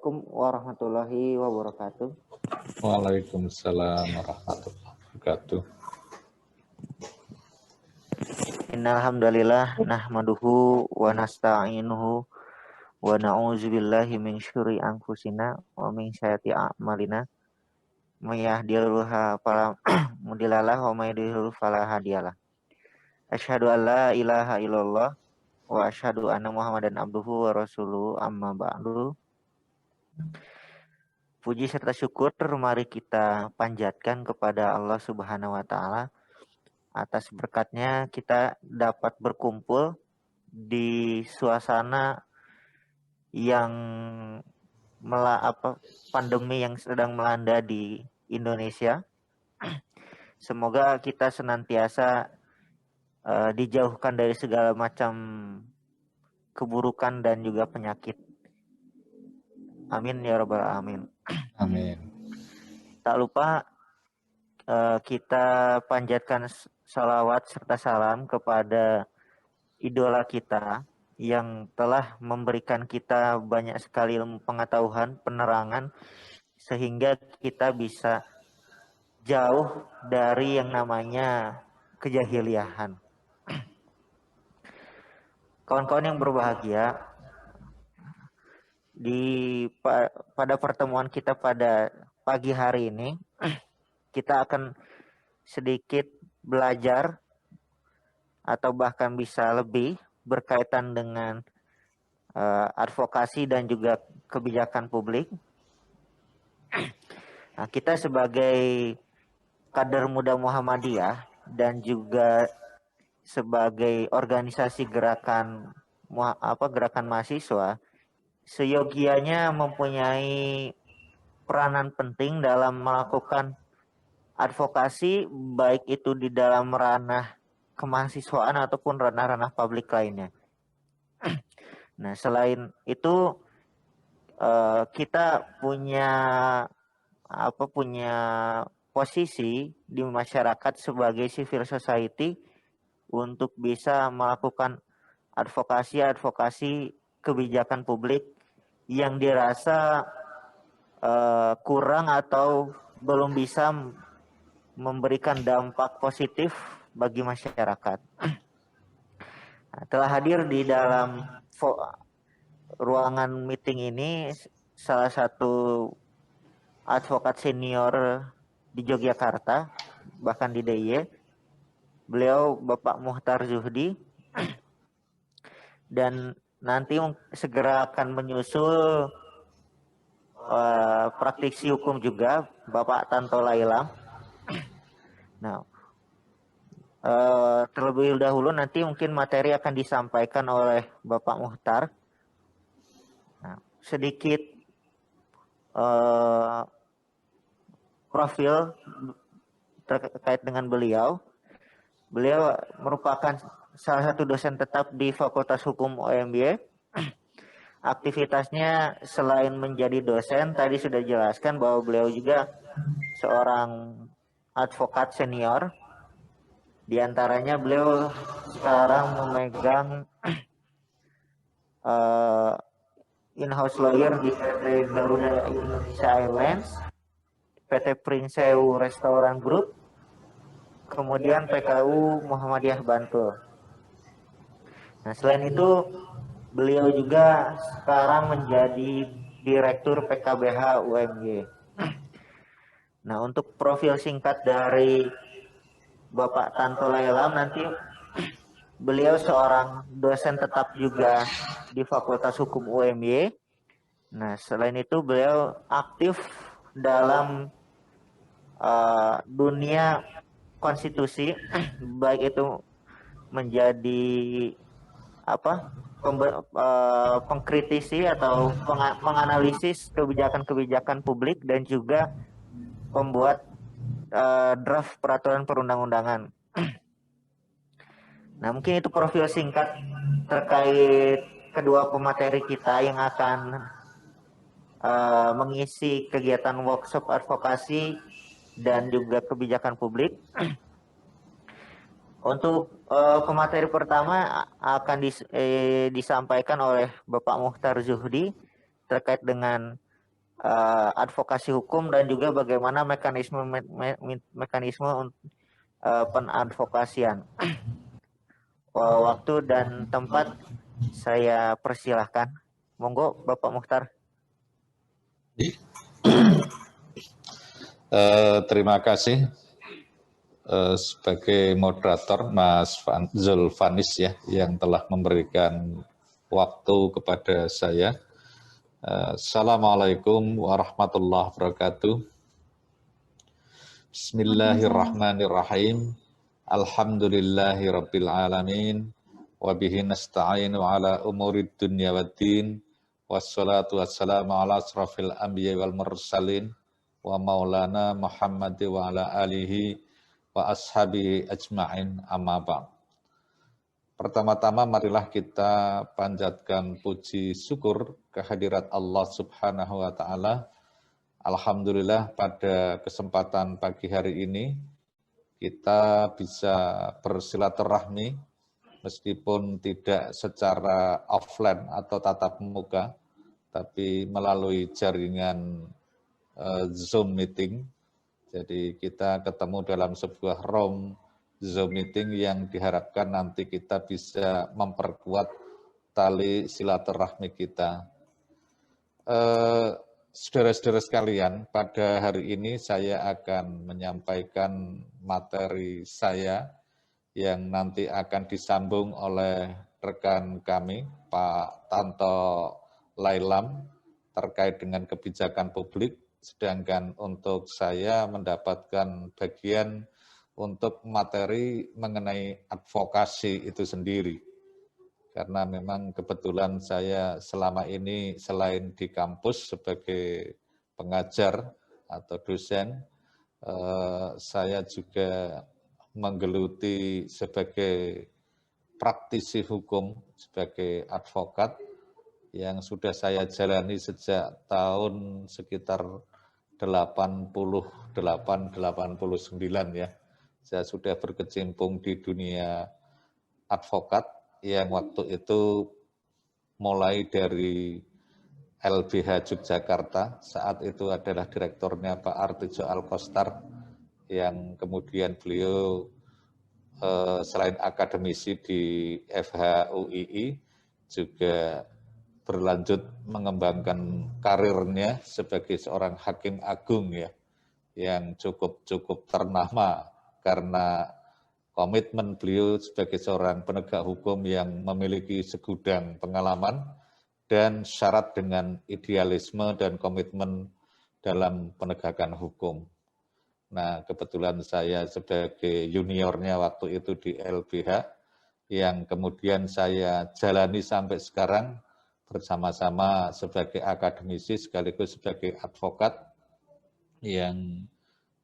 Assalamualaikum warahmatullahi wabarakatuh. Waalaikumsalam warahmatullahi wabarakatuh. Innal hamdalillah nahmaduhu wa nasta'inuhu wa na'udzubillahi min syururi anfusina wa min sayyiati a'malina. May yahdihillahu fala mudhillalah wa may yudhlil fala hadiyalah. Asyhadu an la ilaha illallah wa asyhadu anna Muhammadan abduhu wa rasuluhu amma ba'du. Puji serta syukur mari kita panjatkan kepada Allah Subhanahu wa taala. Atas berkatnya kita dapat berkumpul di suasana yang pandemi yang sedang melanda di Indonesia. Semoga kita senantiasa dijauhkan dari segala macam keburukan dan juga penyakit. Amin ya rabbal alamin. Amin. Tak lupa kita panjatkan salawat serta salam kepada idola kita yang telah memberikan kita banyak sekali ilmu pengetahuan, penerangan, sehingga kita bisa jauh dari yang namanya kejahiliahan. Kawan-kawan yang berbahagia, pada pertemuan kita pada pagi hari ini, kita akan sedikit belajar atau bahkan bisa lebih berkaitan dengan advokasi dan juga kebijakan publik. Nah, kita sebagai kader muda Muhammadiyah dan juga sebagai organisasi gerakan mahasiswa, seyogianya mempunyai peranan penting dalam melakukan advokasi, baik itu di dalam ranah kemahasiswaan ataupun ranah-ranah publik lainnya. Nah, selain itu kita punya posisi di masyarakat sebagai civil society untuk bisa melakukan advokasi kebijakan publik yang dirasa kurang atau belum bisa memberikan dampak positif bagi masyarakat. Nah, telah hadir di dalam ruangan meeting ini salah satu advokat senior di Yogyakarta, bahkan di DIY. Beliau Bapak Muhtar Zuhdi. Dan nanti segera akan menyusul praktisi hukum juga, Bapak Tanto Lailam. Nah, terlebih dahulu nanti mungkin materi akan disampaikan oleh Bapak Muhtar. Nah, sedikit profil terkait dengan beliau. Beliau merupakan salah satu dosen tetap di Fakultas Hukum UMY. Aktivitasnya selain menjadi dosen, tadi sudah dijelaskan bahwa beliau juga seorang advokat senior. Di antaranya beliau sekarang memegang in-house lawyer di PT Garuda Indonesia Airlines, PT Prinsewu Restaurant Group, kemudian PKU Muhammadiyah Bantul. Nah, selain itu beliau juga sekarang menjadi Direktur PKBH UMY. Nah, untuk profil singkat dari Bapak Tanto Lailam, nanti beliau seorang dosen tetap juga di Fakultas Hukum UMY. Nah, selain itu beliau aktif dalam dunia konstitusi, baik itu menjadi pengkritisi atau menganalisis kebijakan-kebijakan publik dan juga pembuat draft peraturan perundang-undangan. Nah, mungkin itu profil singkat terkait kedua pemateri kita yang akan mengisi kegiatan workshop advokasi dan juga kebijakan publik. Untuk pemateri pertama akan disampaikan oleh Bapak Muhtar Zuhdi terkait dengan advokasi hukum dan juga bagaimana mekanisme penadvokasian. Waktu dan tempat saya persilahkan. Monggo Bapak Mukhtar. Terima kasih sebagai moderator Mas Zulfanis ya, yang telah memberikan waktu kepada saya. Assalamualaikum warahmatullahi wabarakatuh. Bismillahirrahmanirrahim. Alhamdulillahi rabbil alamin. Wabihi nasta'inu ala umurid dunya waddin. Wassalatu wassalamu ala asrafil anbiya wal mursalin. Wa maulana Muhammad wa ala alihi wa ashabihi ajma'in amma ba'd. Pertama-tama marilah kita panjatkan puji syukur kehadirat Allah Subhanahu wa taala. Alhamdulillah pada kesempatan pagi hari ini kita bisa bersilaturahmi meskipun tidak secara offline atau tatap muka, tapi melalui jaringan Zoom meeting. Jadi kita ketemu dalam sebuah room Zoom meeting yang diharapkan nanti kita bisa memperkuat tali silaturahmi kita. Saudara-saudara sekalian, pada hari ini saya akan menyampaikan materi saya yang nanti akan disambung oleh rekan kami, Pak Tanto Lailam, terkait dengan kebijakan publik. Sedangkan untuk saya mendapatkan bagian untuk materi mengenai advokasi itu sendiri. Karena memang kebetulan saya selama ini selain di kampus sebagai pengajar atau dosen, saya juga menggeluti sebagai praktisi hukum, sebagai advokat yang sudah saya jalani sejak tahun sekitar 88-89 ya. Saya sudah berkecimpung di dunia advokat yang waktu itu mulai dari LBH Yogyakarta, saat itu adalah direkturnya Pak Artijo Alkostar, yang kemudian beliau selain akademisi di FH UII juga berlanjut mengembangkan karirnya sebagai seorang hakim agung ya, yang cukup ternama karena komitmen beliau sebagai seorang penegak hukum yang memiliki segudang pengalaman dan syarat dengan idealisme dan komitmen dalam penegakan hukum. Nah, kebetulan saya sebagai juniornya waktu itu di LBH, yang kemudian saya jalani sampai sekarang bersama-sama sebagai akademisi sekaligus sebagai advokat, yang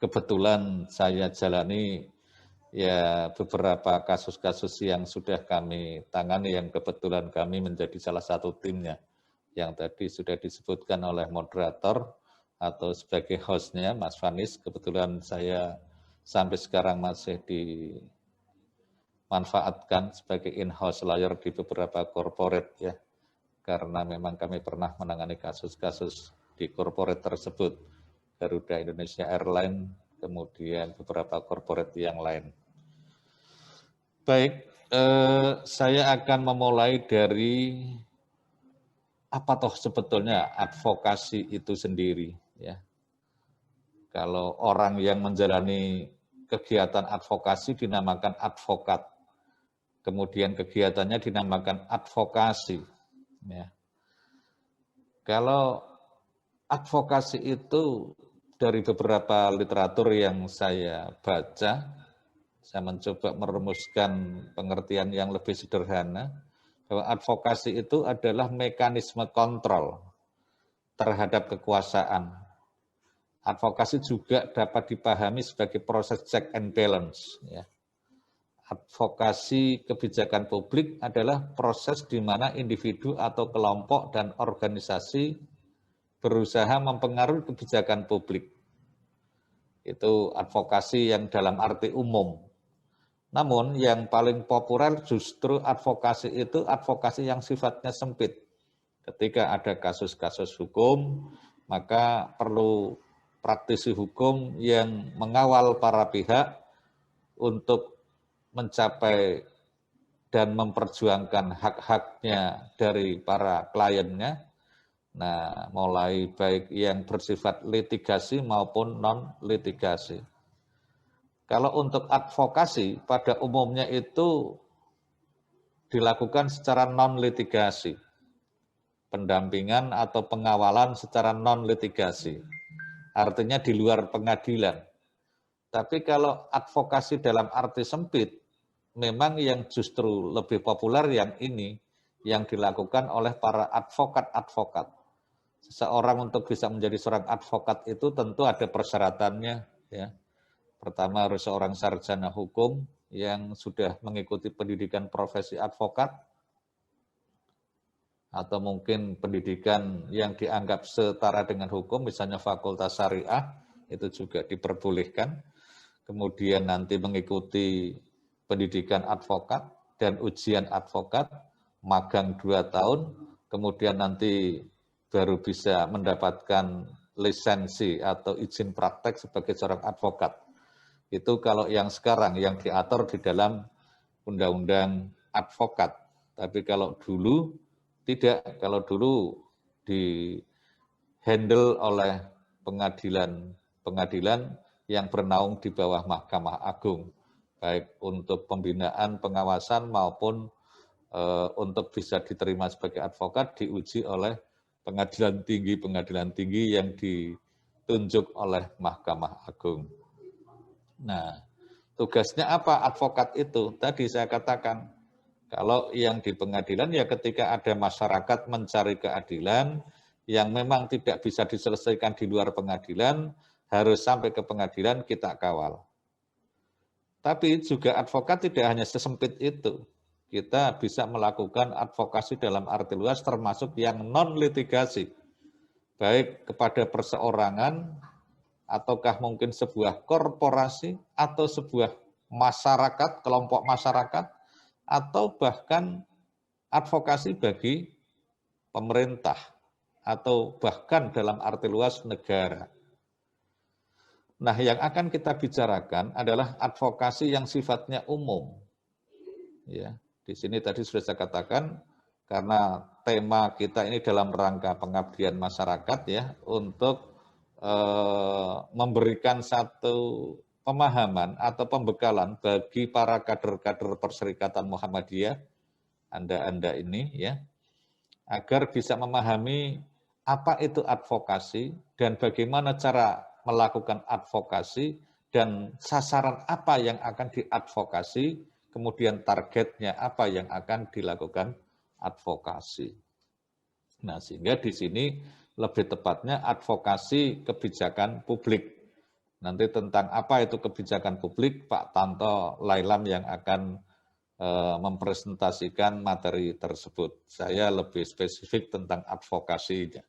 kebetulan saya jalani ya beberapa kasus-kasus yang sudah kami tangani, yang kebetulan kami menjadi salah satu timnya, yang tadi sudah disebutkan oleh moderator atau sebagai hostnya Mas Fanis. Kebetulan saya sampai sekarang masih dimanfaatkan sebagai in-house lawyer di beberapa corporate ya, karena memang kami pernah menangani kasus-kasus di corporate tersebut, Garuda Indonesia Airlines, kemudian beberapa corporate yang lain. Baik, saya akan memulai dari apa toh sebetulnya advokasi itu sendiri ya. Kalau orang yang menjalani kegiatan advokasi dinamakan advokat, kemudian kegiatannya dinamakan advokasi ya. Kalau advokasi itu dari beberapa literatur yang saya baca, saya mencoba merumuskan pengertian yang lebih sederhana, bahwa advokasi itu adalah mekanisme kontrol terhadap kekuasaan. Advokasi juga dapat dipahami sebagai proses check and balance. Ya. Advokasi kebijakan publik adalah proses di mana individu atau kelompok dan organisasi berusaha mempengaruhi kebijakan publik. Itu advokasi yang dalam arti umum. Namun yang paling populer justru advokasi itu advokasi yang sifatnya sempit. Ketika ada kasus-kasus hukum, maka perlu praktisi hukum yang mengawal para pihak untuk mencapai dan memperjuangkan hak-haknya dari para kliennya. Nah, mulai baik yang bersifat litigasi maupun non-litigasi. Kalau untuk advokasi, pada umumnya itu dilakukan secara non-litigasi. Pendampingan atau pengawalan secara non-litigasi. Artinya di luar pengadilan. Tapi kalau advokasi dalam arti sempit, memang yang justru lebih populer yang ini, yang dilakukan oleh para advokat-advokat. Seseorang untuk bisa menjadi seorang advokat itu tentu ada persyaratannya. Ya. Pertama harus seorang sarjana hukum yang sudah mengikuti pendidikan profesi advokat, atau mungkin pendidikan yang dianggap setara dengan hukum, misalnya fakultas syariah, itu juga diperbolehkan. Kemudian nanti mengikuti pendidikan advokat dan ujian advokat, magang 2 tahun, kemudian nanti baru bisa mendapatkan lisensi atau izin praktek sebagai seorang advokat. Itu kalau yang sekarang, yang diatur di dalam undang-undang advokat. Tapi kalau dulu, tidak. Kalau dulu di handle oleh pengadilan yang bernaung di bawah Mahkamah Agung, baik untuk pembinaan, pengawasan maupun untuk bisa diterima sebagai advokat diuji oleh pengadilan tinggi yang ditunjuk oleh Mahkamah Agung. Nah, tugasnya apa advokat itu? Tadi saya katakan, kalau yang di pengadilan ya ketika ada masyarakat mencari keadilan yang memang tidak bisa diselesaikan di luar pengadilan, harus sampai ke pengadilan kita kawal. Tapi juga advokat tidak hanya sesempit itu. Kita bisa melakukan advokasi dalam arti luas termasuk yang non-litigasi. Baik kepada perseorangan, ataukah mungkin sebuah korporasi, atau sebuah masyarakat, kelompok masyarakat, atau bahkan advokasi bagi pemerintah, atau bahkan dalam arti luas negara. Nah, yang akan kita bicarakan adalah advokasi yang sifatnya umum. Ya, di sini tadi sudah saya katakan, karena tema kita ini dalam rangka pengabdian masyarakat ya, untuk memberikan satu pemahaman atau pembekalan bagi para kader-kader Perserikatan Muhammadiyah, Anda ini ya, agar bisa memahami apa itu advokasi dan bagaimana cara melakukan advokasi dan sasaran apa yang akan diadvokasi, kemudian targetnya apa yang akan dilakukan advokasi. Nah, sehingga di sini lebih tepatnya advokasi kebijakan publik. Nanti tentang apa itu kebijakan publik, Pak Tanto Lailam yang akan mempresentasikan materi tersebut. Saya lebih spesifik tentang advokasinya.